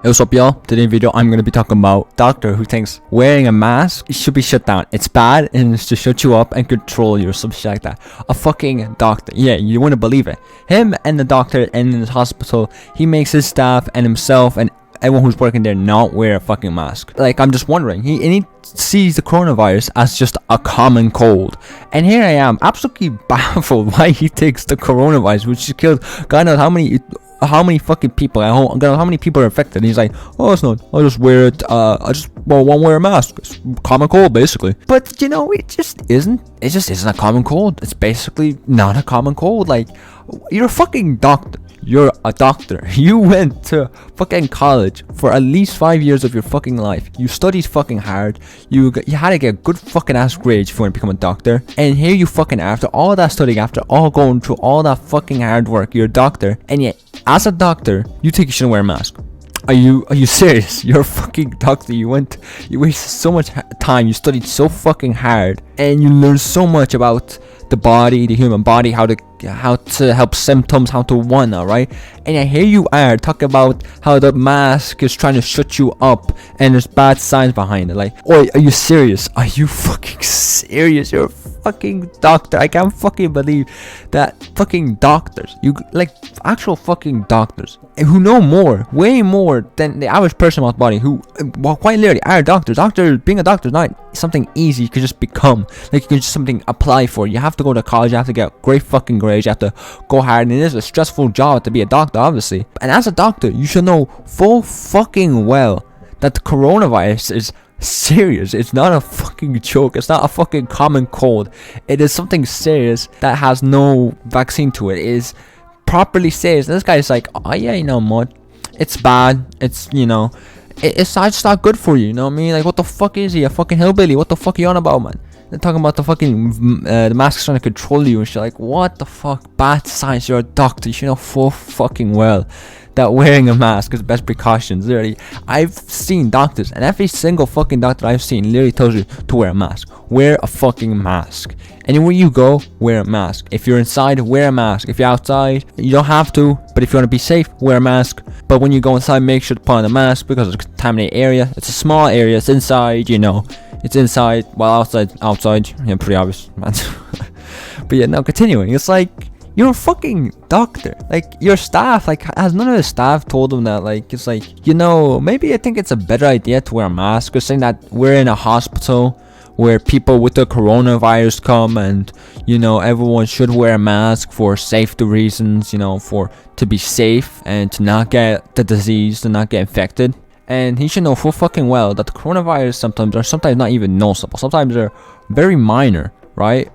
Hey, what's up, y'all? Today's video I'm gonna be talking about doctor who thinks wearing a mask should be shut down. It's bad and it's to shut you up and control you or some shit like that. A fucking doctor. Yeah, you wouldn't believe it. Him and the doctor in his hospital, he makes his staff and himself and everyone who's working there not wear a fucking mask. Like, I'm just wondering. He sees the coronavirus as just a common cold. And here I am, absolutely baffled why he takes the coronavirus, which has killed God knows how many fucking people at home, how many people are affected. And he's like, oh, it's not, I'll just wear it, won't wear a mask. It's common cold, basically. But, you know, it just isn't a common cold. It's basically not a common cold. Like, you're a fucking doctor. You're a doctor. You went to fucking college for at least 5 years of your fucking life. You studied fucking hard. You had to get good fucking ass grades if you want to become a doctor. And here you fucking, after all that studying, after all going through all that fucking hard work, you're a doctor. And yet, as a doctor, you think you shouldn't wear a mask. Are you serious? You're a fucking doctor. You wasted so much time. You studied so fucking hard, and you learned so much about the body, the human body, how to help symptoms, how to whatnot, right? And here you are talking about how the mask is trying to shut you up, and there's bad signs behind it. Like, oi, are you serious? Are you fucking serious? You're a fucking doctor. I can't fucking believe that fucking doctors, you like actual fucking doctors who know more, way more than the average person about body, who well, quite literally are doctors. Being a doctor is not something easy you could just become. Like, you can just something apply for. You have to go to college, you have to get great fucking grades, you have to go hard, and it is a stressful job to be a doctor, obviously. And as a doctor, you should know full fucking well that the coronavirus is serious. It's not a fucking joke. It's not a fucking common cold. It is something serious that has no vaccine to it. It is properly serious. And this guy's like, oh yeah, you know what? It's bad. It's, you know, it's just not good for you. You know what I mean? Like, what the fuck is he? A fucking hillbilly? What the fuck are you on about, man? They're talking about the fucking the mask's trying to control you and shit. Like, what the fuck? Bad science. You're a doctor. You should know full fucking well that wearing a mask is the best precautions. Literally, I've seen doctors, and every single fucking doctor I've seen literally tells you to wear a mask. Wear a fucking mask. Anywhere you go, wear a mask. If you're inside, wear a mask. If you're outside, you don't have to, but if you want to be safe, wear a mask. But when you go inside, make sure to put on a mask because it's a contaminated area. It's a small area. It's inside, you know. It's inside, while outside. Yeah, pretty obvious, man. But yeah, now continuing. It's like, you're a fucking doctor. Like, your staff, like, has none of the staff told him that? Like, it's like, you know, maybe I think it's a better idea to wear a mask. Or saying that we're in a hospital where people with the coronavirus come, and, you know, everyone should wear a mask for safety reasons, you know, to be safe and to not get the disease, to not get infected. And he should know full fucking well that the coronavirus sometimes not even noticeable. Sometimes they're very minor, right?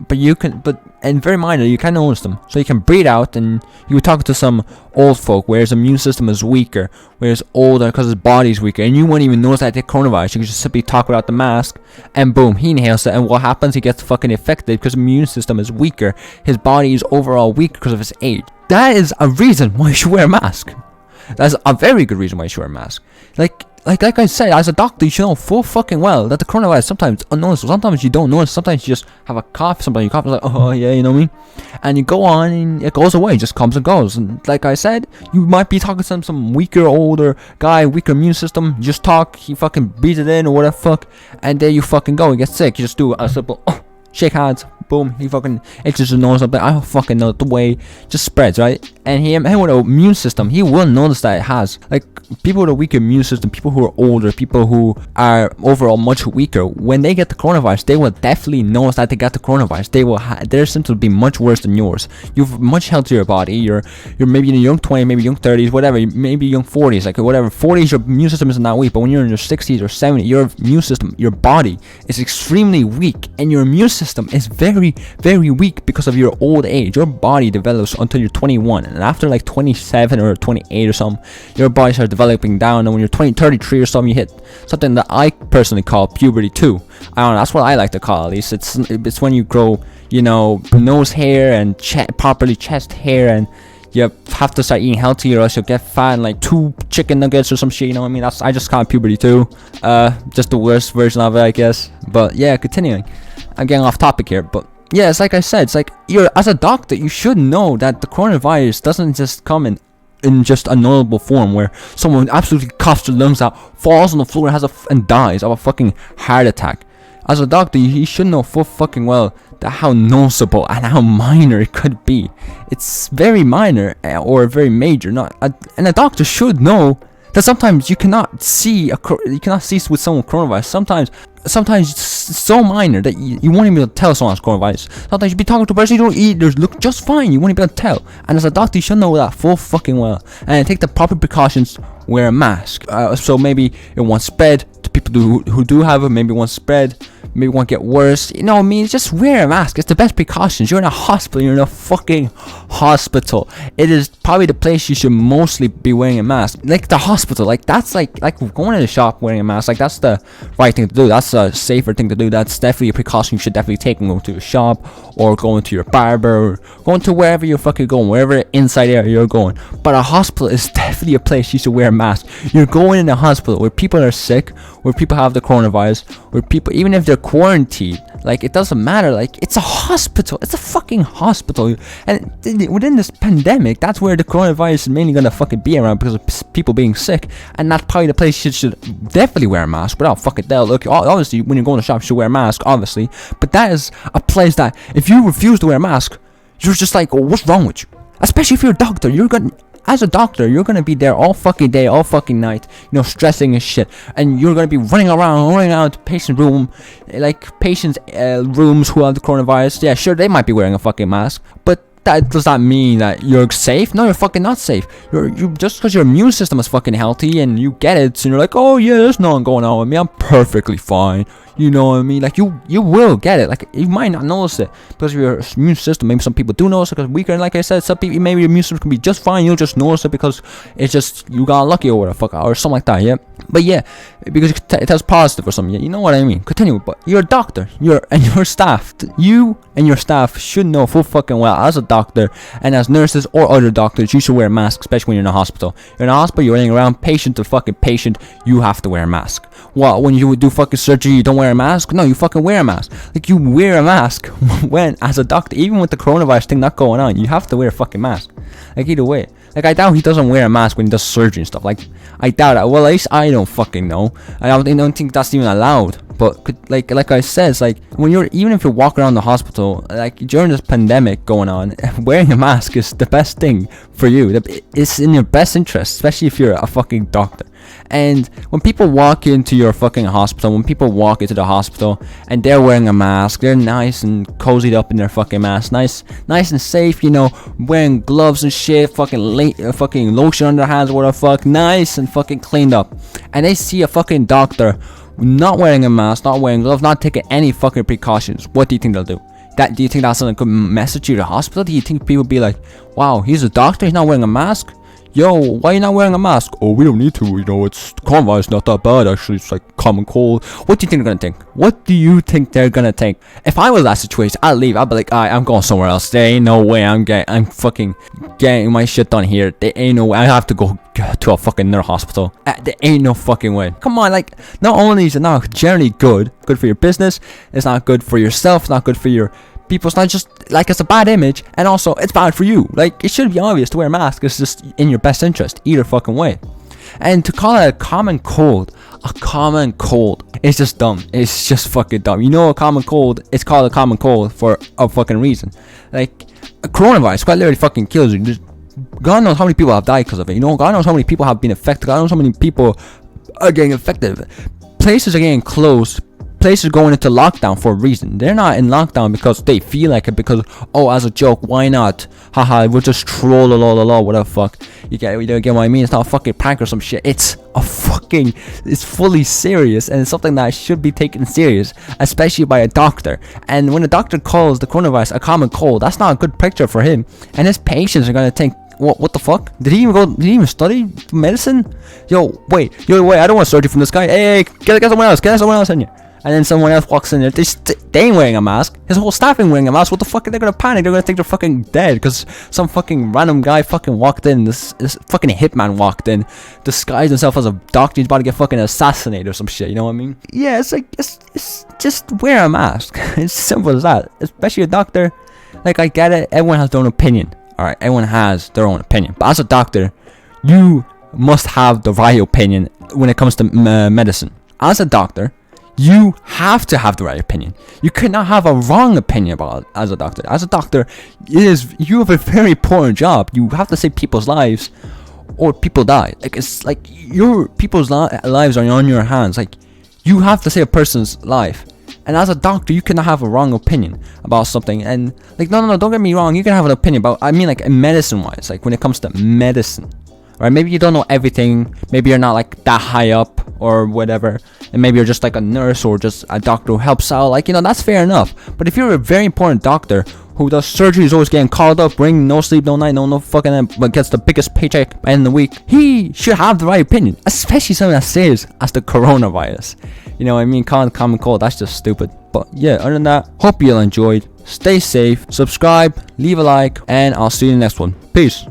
And very minor, you can notice them. So you can breathe out, and you talk to some old folk where his immune system is weaker, where it's older because his body's weaker, and you wouldn't even notice that they have coronavirus. You can just simply talk without the mask, and boom, he inhales it, and what happens? He gets fucking infected because his immune system is weaker. His body is overall weak because of his age. That is a reason why you should wear a mask. That's a very good reason why you should wear a mask. Like I said, as a doctor, you should know full fucking well that the coronavirus sometimes unnoticeable. Sometimes you don't notice. Sometimes you just have a cough. Sometimes you cough, it's like, oh yeah, you know what I mean? And you go on, and it goes away. It just comes and goes. And like I said, you might be talking to some weaker, older guy, weaker immune system. You just talk, he fucking breathes it in or whatever fuck, and there you fucking go. You get sick. You just do a simple shake hands. Boom, he fucking, it's just knows something. I don't fucking know, the way just spreads, right? And him with an immune system, he will notice that it has. Like, people with a weaker immune system, people who are older, people who are overall much weaker, when they get the coronavirus, they will definitely notice that they got the coronavirus. Their symptoms will be much worse than yours. You have a much healthier body. You're maybe in your young 20s, maybe young 30s, whatever, maybe young 40s, like whatever. 40s, your immune system isn't that weak, but when you're in your 60s or 70s, your immune system, your body is extremely weak, and your immune system is very, very weak because of your old age. Your body develops until you're 21, and after like 27 or 28 or something, your body starts developing down, and when you're 33 or something, you hit something that I personally call puberty 2. I don't know, that's what I like to call it, at least. It's when you grow, you know, nose hair and properly chest hair, and you have to start eating healthy or else you'll get fat and like 2 chicken nuggets or some shit, you know what I mean? I just call it puberty 2. Just the worst version of it, I guess. But yeah, continuing. I'm getting off topic here, but yeah, it's like I said, it's like, as a doctor, you should know that the coronavirus doesn't just come in in just a notable form where someone absolutely coughs their lungs out, falls on the floor, and dies of a fucking heart attack. As a doctor, you should know full fucking well that how noticeable and how minor it could be. It's very minor or very major. And a doctor should know that sometimes you cannot see with someone with coronavirus. Sometimes it's so minor that you won't even be able to tell someone's coronavirus. Sometimes you be talking to a person you don't eat, they look just fine, you won't even be able to tell. And as a doctor, you should know that full fucking well. And take the proper precautions, wear a mask. So maybe it won't spread to people who do have it, maybe it won't spread, maybe it won't get worse. You know what I mean? Just wear a mask. It's the best precautions. You're in a hospital, you're in a fucking hospital. It is probably the place you should mostly be wearing a mask. Like the hospital, like that's like going to the shop wearing a mask, like that's the right thing to do. That's a safer thing to do. That's definitely a precaution you should definitely take when going to a shop, or going to your barber, or going to wherever you're fucking going, wherever inside area you're going. But a hospital is definitely a place you should wear a mask. You're going in a hospital where people are sick, where people have the coronavirus, where people, even if they're quarantined, like it doesn't matter. Like it's a hospital. It's a fucking hospital. And within this pandemic, that's where the coronavirus is mainly gonna fucking be around, because of people being sick. And that's probably the place you should definitely wear a mask without fucking doubt. Look, obviously when you go in the shop, you should wear a mask, obviously. But that is a place that if you refuse to wear a mask, you're just like, oh, what's wrong with you? Especially if you're a doctor, as a doctor, you're gonna be there all fucking day, all fucking night, you know, stressing and shit, and you're gonna be running around to patient room, like patients' rooms who have the coronavirus. Yeah, sure, they might be wearing a fucking mask, but that does not mean that you're safe. No, you're fucking not safe. You just because your immune system is fucking healthy and you get it, and you're like, oh yeah, there's nothing going on with me, I'm perfectly fine. You know what I mean? Like you will get it. Like you might not notice it because of your immune system. Maybe some people do notice it because weaker. And like I said, some people, maybe your immune system can be just fine. You'll just notice it because it's just you got lucky or whatever, or something like that. Yeah. But yeah, because it tests positive or something. Yeah, you know what I mean. Continue. But you're a doctor. Your staff. You and your staff should know full fucking well, as a doctor and as nurses or other doctors, you should wear a mask, especially when you're in a hospital. You're in a hospital. You're running around patient to fucking patient. You have to wear a mask. Well, when you do fucking surgery, you don't wear a mask? No, you fucking wear a mask. Like, you wear a mask when, as a doctor, even with the coronavirus thing not going on, you have to wear a fucking mask. Like, either way. Like, I doubt he doesn't wear a mask when he does surgery and stuff. Like, I doubt it. Well, at least I don't fucking know. I don't think that's even allowed. But, like I said, it's like, even if you're walking around the hospital, like, during this pandemic going on, wearing a mask is the best thing for you. It's in your best interest, especially if you're a fucking doctor. And when people walk into your fucking hospital, when people walk into the hospital and they're wearing a mask, they're nice and cozied up in their fucking mask, nice and safe, you know, wearing gloves and shit, fucking lotion on their hands or whatever, fuck, nice and fucking cleaned up, and they see a fucking doctor not wearing a mask, not wearing gloves, not taking any fucking precautions, what do you think they'll do? Do you think that's a good message to the hospital? Do you think people be like, wow, he's a doctor, he's not wearing a mask? Yo, why are you not wearing a mask? Oh, we don't need to, you know, it's coronavirus, not that bad, actually, it's like common cold. What do you think they're gonna think? What do you think they're gonna think? If I was in that situation, I'd leave. I'd be like, alright, I'm going somewhere else. There ain't no way I'm fucking getting my shit done here. There ain't no way. I have to go to a fucking nurse hospital. There ain't no fucking way. Come on, like, not only is it not generally good for your business, it's not good for yourself, it's not good for your people. It's not just like, it's a bad image, and also it's bad for you. Like, it should be obvious to wear a mask. It's just in your best interest either fucking way. And to call it a common cold is just dumb. It's just fucking dumb. You know, a common cold, it's called a common cold for a fucking reason. Like, a coronavirus quite literally fucking kills you. God knows how many people have died because of it. You know, God knows how many people have been affected. God knows how many people are getting affected. Places are getting closed. Places are going into lockdown for a reason. They're not in lockdown because they feel like it, because, oh, as a joke, why not? Haha, we'll just troll whatever fuck. You get what I mean? It's not a fucking prank or some shit. It's fully serious, and it's something that should be taken serious, especially by a doctor. And when a doctor calls the coronavirus a common cold, that's not a good picture for him. And his patients are gonna think, what the fuck? Did he even study medicine? Yo, wait, I don't want surgery from this guy. Hey, get someone else in here. And then someone else walks in there. They ain't wearing a mask. His whole staff ain't wearing a mask. What the fuck? They're gonna panic. They're gonna think they're fucking dead because some fucking random guy fucking walked in. This fucking hitman walked in, disguised himself as a doctor. He's about to get fucking assassinated or some shit. You know what I mean? Yeah, it's like, it's just wear a mask. It's simple as that. Especially a doctor. Like, I get it. Everyone has their own opinion. Alright, everyone has their own opinion. But as a doctor, you must have the right opinion when it comes to medicine. As a doctor, you have to have the right opinion. You cannot have a wrong opinion about it as a doctor. As a doctor, you have a very important job. You have to save people's lives, or people die. Like, it's like your people's lives are on your hands. Like, you have to save a person's life. And as a doctor, you cannot have a wrong opinion about something. And like, no, don't get me wrong. You can have an opinion about, I mean, like, medicine-wise, like when it comes to medicine. Right? Maybe you don't know everything. Maybe you're not like that high up or whatever. And maybe you're just like a nurse or just a doctor who helps out. Like, that's fair enough. But if you're a very important doctor who does surgeries, always getting called up, bringing no sleep, no night, no fucking, but gets the biggest paycheck by the end of the week, he should have the right opinion. Especially something as serious as the coronavirus. You know what I mean? Common cold, that's just stupid. But yeah, other than that, hope you all enjoyed. Stay safe, subscribe, leave a like, and I'll see you in the next one. Peace.